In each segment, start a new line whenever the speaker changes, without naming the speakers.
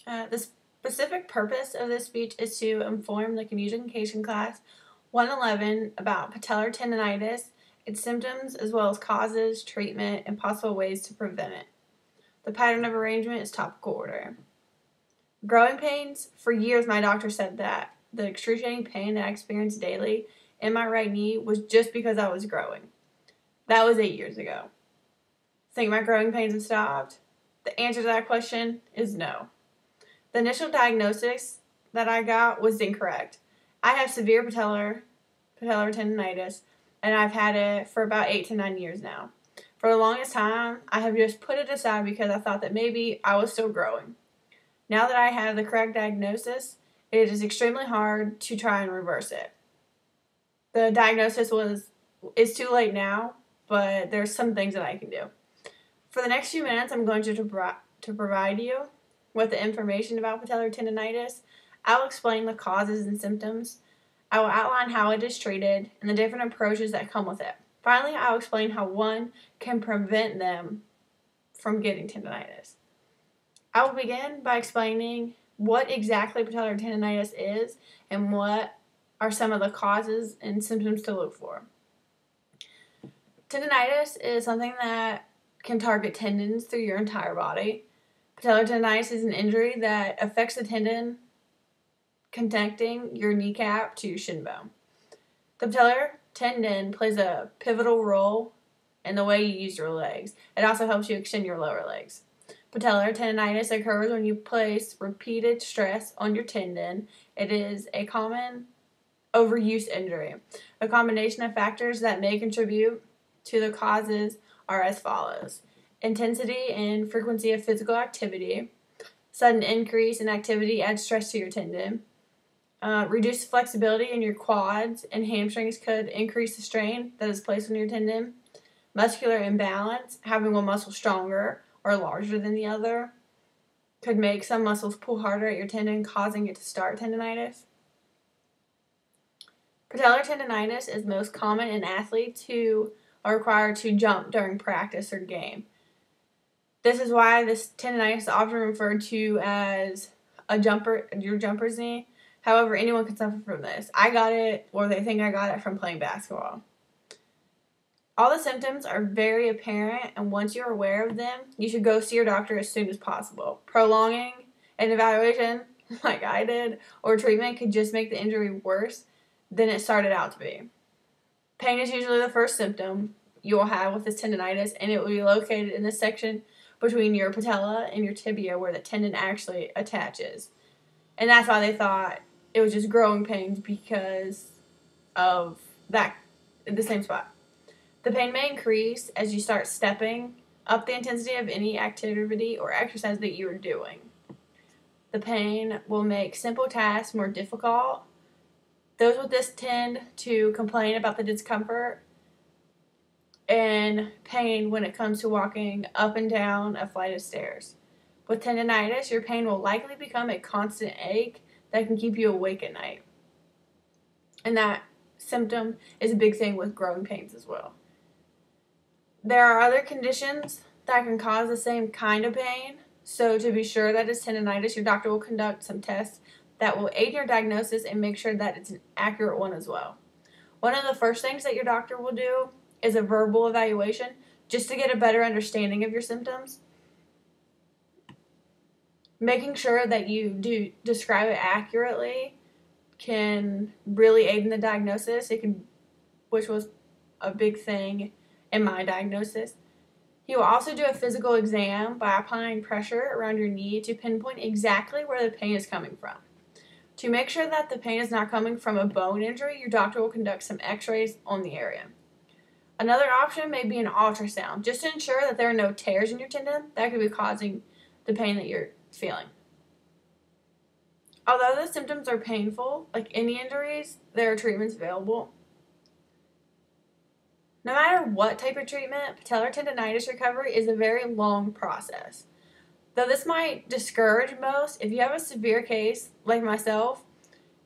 The specific purpose of this speech is to inform the communication class 111 about patellar tendonitis, its symptoms, as well as causes, treatment, and possible ways to prevent it. The pattern of arrangement is topical order. Growing pains. For years, my doctor said that the excruciating pain that I experienced daily in my right knee was just because I was growing. That was 8 years ago. Think my growing pains have stopped? The answer to that question is no. The initial diagnosis that I got was incorrect. I have severe patellar tendonitis, and I've had it for about 8 to 9 years now. For the longest time, I have just put it aside because I thought that maybe I was still growing. Now that I have the correct diagnosis, it is extremely hard to try and reverse it. The diagnosis is too late now, but there's some things that I can do. For the next few minutes, I'm going to provide you with the information about patellar tendonitis. I will explain the causes and symptoms. I will outline how it is treated and the different approaches that come with it. Finally, I will explain how one can prevent them from getting tendonitis. I will begin by explaining what exactly patellar tendonitis is and what are some of the causes and symptoms to look for. Tendonitis is something that can target tendons through your entire body. Patellar tendonitis is an injury that affects the tendon connecting your kneecap to your shin bone. The patellar tendon plays a pivotal role in the way you use your legs. It also helps you extend your lower legs. Patellar tendonitis occurs when you place repeated stress on your tendon. It is a common overuse injury. A combination of factors that may contribute to the causes are as follows: intensity and frequency of physical activity. Sudden increase in activity adds stress to your tendon. Reduced flexibility in your quads and hamstrings could increase the strain that is placed on your tendon. Muscular imbalance, having one muscle stronger or larger than the other, could make some muscles pull harder at your tendon, causing it to start tendonitis. Patellar tendonitis is most common in athletes who are required to jump during practice or game. This is why this tendonitis is often referred to as your jumper's knee. However, anyone can suffer from this. I got it, or they think I got it, from playing basketball. All the symptoms are very apparent, and once you're aware of them, you should go see your doctor as soon as possible. Prolonging an evaluation, like I did, or treatment could just make the injury worse than it started out to be. Pain is usually the first symptom you will have with this tendonitis, and it will be located in the section between your patella and your tibia where the tendon actually attaches. And that's why they thought it was just growing pains, because of that, the same spot. The pain may increase as you start stepping up the intensity of any activity or exercise that you are doing. The pain will make simple tasks more difficult. Those with this tend to complain about the discomfort and pain when it comes to walking up and down a flight of stairs. With tendonitis, your pain will likely become a constant ache that can keep you awake at night. And that symptom is a big thing with growing pains as well. There are other conditions that can cause the same kind of pain. So to be sure that it's tendonitis, your doctor will conduct some tests that will aid your diagnosis and make sure that it's an accurate one as well. One of the first things that your doctor will do is a verbal evaluation, just to get a better understanding of your symptoms. Making sure that you do describe it accurately can really aid in the diagnosis. Which was a big thing in my diagnosis. He will also do a physical exam by applying pressure around your knee to pinpoint exactly where the pain is coming from. To make sure that the pain is not coming from a bone injury, your doctor will conduct some x-rays on the area. Another option may be an ultrasound, just to ensure that there are no tears in your tendon that could be causing the pain that you're feeling. Although the symptoms are painful, like any injuries, there are treatments available. No matter what type of treatment, patellar tendonitis recovery is a very long process. Though this might discourage most, if you have a severe case like myself,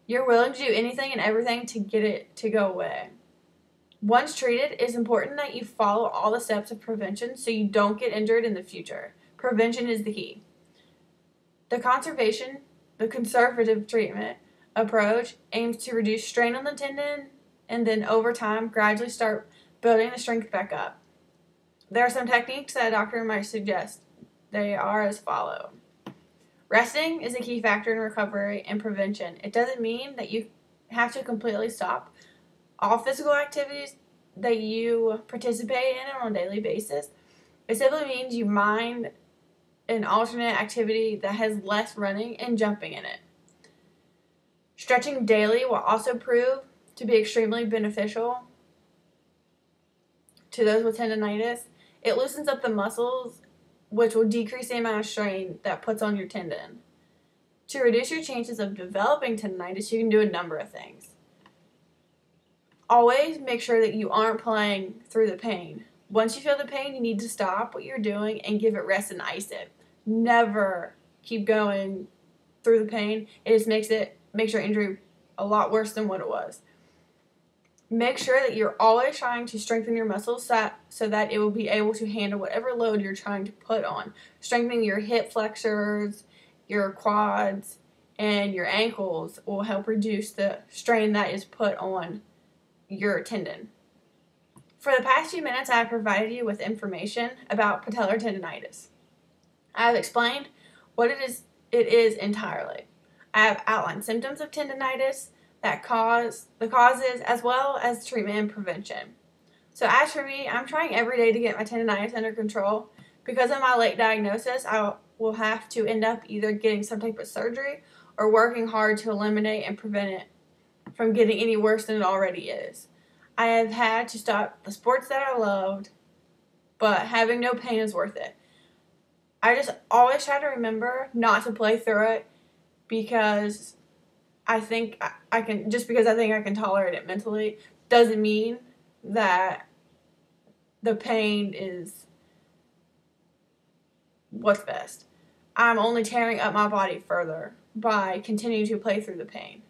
you're willing to do anything and everything to get it to go away. Once treated, it is important that you follow all the steps of prevention so you don't get injured in the future. Prevention is the key. The conservative treatment approach aims to reduce strain on the tendon and then over time gradually start building the strength back up. There are some techniques that a doctor might suggest. They are as follow. Resting is a key factor in recovery and prevention. It doesn't mean that you have to completely stop all physical activities that you participate in on a daily basis. It simply means you mind an alternate activity that has less running and jumping in it. Stretching daily will also prove to be extremely beneficial to those with tendonitis. It loosens up the muscles, which will decrease the amount of strain that puts on your tendon. To reduce your chances of developing tendonitis, you can do a number of things. Always make sure that you aren't playing through the pain. Once you feel the pain, you need to stop what you're doing and give it rest and ice it. Never keep going through the pain. It just makes your injury a lot worse than what it was. Make sure that you're always trying to strengthen your muscles so that it will be able to handle whatever load you're trying to put on. Strengthening your hip flexors, your quads, and your ankles will help reduce the strain that is put on your tendon. For the past few minutes, I have provided you with information about patellar tendonitis. I have explained what it is entirely. I have outlined symptoms of tendonitis, the causes, as well as treatment and prevention. So as for me, I'm trying every day to get my tendonitis under control. Because of my late diagnosis, I will have to end up either getting some type of surgery or working hard to eliminate and prevent it from getting any worse than it already is. I have had to stop the sports that I loved, but having no pain is worth it. I just always try to remember not to play through it because I think I can, just because I think I can tolerate it mentally, doesn't mean that the pain is what's best. I'm only tearing up my body further by continuing to play through the pain.